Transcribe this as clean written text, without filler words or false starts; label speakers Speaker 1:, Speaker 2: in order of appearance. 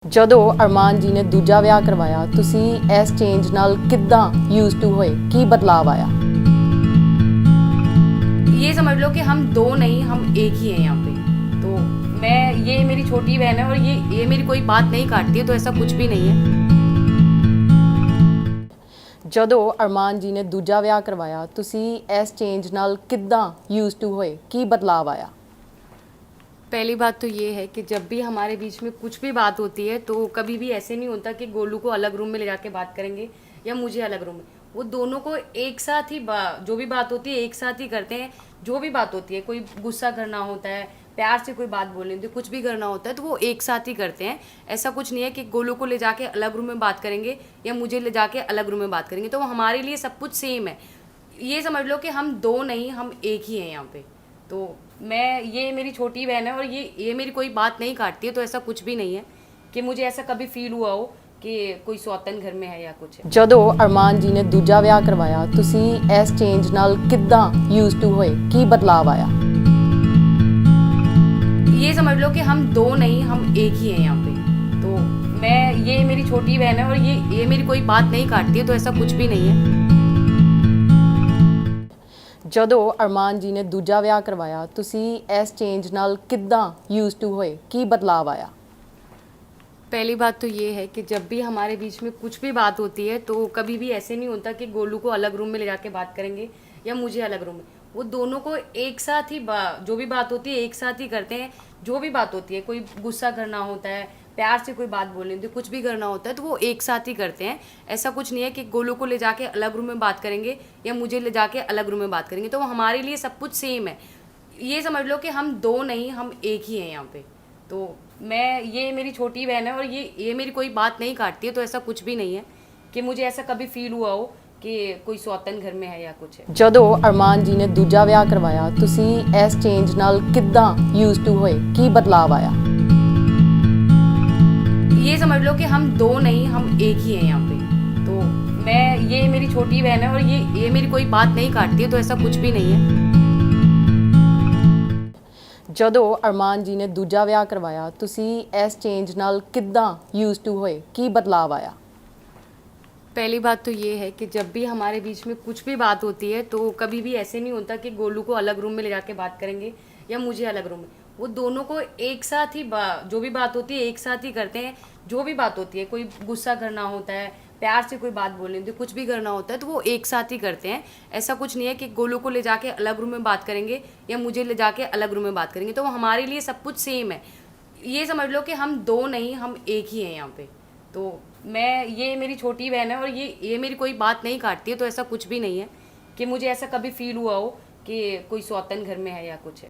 Speaker 1: ਜਦੋਂ ਅਰਮਾਨ ਜੀ ਨੇ ਦੂਜਾ ਵਿਆਹ ਕਰਵਾਇਆ ਤੁਸੀਂ ਇਸ ਚੇਂਜ ਨਾਲ ਕਿੱਦਾਂ ਯੂਜ਼ਡ ਟੂ ਹੋਏ ਕੀ ਬਦਲਾव आया।
Speaker 2: ये समझ लो कि हम दो नहीं हम एक ही हैं यहाँ पे। तो मैं ये मेरी छोटी बहन है और ये मेरी कोई बात नहीं काटती है, तो ऐसा कुछ भी नहीं है।
Speaker 1: ਜਦੋਂ ਅਰਮਾਨ ਜੀ ਨੇ ਦੂਜਾ ਵਿਆਹ ਕਰਵਾਇਆ ਤੁਸੀਂ ਇਸ ਚੇਂਜ ਨਾਲ ਕਿੱਦਾਂ ਯੂਜ਼ਡ ਟੂ ਹੋਏ ਕੀ ਬਦਲਾव आया।
Speaker 2: पहली बात तो ये है कि जब भी हमारे बीच में कुछ भी बात होती है तो कभी भी ऐसे नहीं होता कि गोलू को अलग रूम में ले जाके बात करेंगे या मुझे अलग रूम में। वो दोनों को एक साथ ही जो भी बात होती है एक साथ ही करते हैं। जो भी बात होती है, कोई गुस्सा करना होता है, प्यार से कोई बात बोलनी होती है, कुछ भी करना होता है तो वो एक साथ ही करते हैं। ऐसा कुछ नहीं है कि गोलू को ले जाके अलग रूम में बात करेंगे या मुझे ले जाके अलग रूम में बात करेंगे। तो हमारे लिए सब कुछ सेम है। ये समझ लो कि हम दो नहीं हम एक ही हैं यहाँ पे। तो मैं ये मेरी छोटी बहन है और ये मेरी कोई बात नहीं काटती है, तो ऐसा कुछ भी नहीं है कि मुझे ऐसा कभी फील हुआ हो कि कोई सौतन घर में है या कुछ है।
Speaker 1: ਜਦੋਂ ਅਰਮਾਨ ਜੀ ਨੇ ਦੂਜਾ ਵਿਆਹ ਕਰਵਾਇਆ ਤੁਸੀਂ ਇਸ ਚੇਂਜ ਨਾਲ ਕਿੱਦਾਂ ਯੂਜ਼ਡ ਟੂ ਹੋਏ ਕੀ ਬਦਲਾव आया।
Speaker 2: ये समझ लो कि हम दो नहीं हम एक ही हैं यहाँ पे। तो मैं ये मेरी छोटी बहन है और ये मेरी कोई बात नहीं काटती है, तो ऐसा कुछ भी नहीं है।
Speaker 1: ਜਦੋਂ ਅਰਮਾਨ ਜੀ ਨੇ ਦੂਜਾ ਵਿਆਹ ਕਰਵਾਇਆ ਤੁਸੀਂ ਇਸ ਚੇਂਜ ਨਾਲ ਕਿੱਦਾਂ ਯੂਜ਼ਡ ਟੂ ਹੋਏ ਕੀ ਬਦਲਾव आया।
Speaker 2: पहली बात तो ये है कि जब भी हमारे बीच में कुछ भी बात होती है तो कभी भी ऐसे नहीं होता कि गोलू को अलग रूम में ले जाके बात करेंगे या मुझे अलग रूम में। वो दोनों को एक साथ ही जो भी बात होती है एक साथ ही करते हैं। जो भी बात होती है, कोई गुस्सा करना होता है, प्यार से कोई बात बोलनी होती है, कुछ भी करना होता है तो वो एक साथ ही करते हैं। ऐसा कुछ नहीं है कि गोलू को ले जाके अलग रूम में बात करेंगे या मुझे ले जाके अलग रूम में बात करेंगे। तो हमारे लिए सब कुछ सेम है। ये समझ लो कि हम दो नहीं हम एक ही हैं यहाँ पे। तो मैं ये मेरी छोटी बहन है और ये मेरी कोई बात नहीं काटती है, तो ऐसा कुछ भी नहीं है कि मुझे ऐसा कभी फील हुआ हो कि कोई सौतन घर में है या कुछ है।
Speaker 1: ਜਦੋਂ ਅਰਮਾਨ ਜੀ ਨੇ ਦੂਜਾ ਵਿਆਹ ਕਰਵਾਇਆ ਤੁਸੀਂ ਇਸ ਚੇਂਜ ਨਾਲ ਕਿੱਦਾਂ ਯੂਜ਼ਡ ਟੂ ਹੋਏ ਕੀ ਬਦਲਾव आया।
Speaker 2: ये समझ लो कि हम दो नहीं हम एक ही हैं यहाँ पे। तो मैं ये मेरी छोटी बहन है और ये मेरी कोई बात नहीं काटती है, तो ऐसा कुछ भी नहीं है।
Speaker 1: ਜਦੋਂ ਅਰਮਾਨ ਜੀ ਨੇ ਦੂਜਾ ਵਿਆਹ ਕਰਵਾਇਆ ਤੁਸੀਂ ਇਸ ਚੇਂਜ ਨਾਲ ਕਿੱਦਾਂ ਯੂਜ਼ਡ ਟੂ ਹੋਏ ਕੀ ਬਦਲਾव आया।
Speaker 2: पहली बात तो ये है कि जब भी हमारे बीच में कुछ भी बात होती है तो कभी भी ऐसे नहीं होता कि गोलू को अलग रूम में ले जाके बात करेंगे या मुझे अलग रूम में। वो दोनों को एक साथ ही जो भी बात होती है एक साथ ही करते हैं। जो भी बात होती है, कोई गुस्सा करना होता है, प्यार से कोई बात बोलनी होती है, कुछ भी करना होता है तो वो एक साथ ही करते हैं। ऐसा कुछ नहीं है कि गोलू को ले जाके अलग रूम में बात करेंगे या मुझे ले जाके अलग रूम में बात करेंगे। तो हमारे लिए सब कुछ सेम है। ये समझ लो कि हम दो नहीं हम एक ही हैं यहाँ पे। तो मैं ये मेरी छोटी बहन है और ये मेरी कोई बात नहीं काटती है, तो ऐसा कुछ भी नहीं है कि मुझे ऐसा कभी फील हुआ हो कि कोई सौतन घर में है या कुछ है।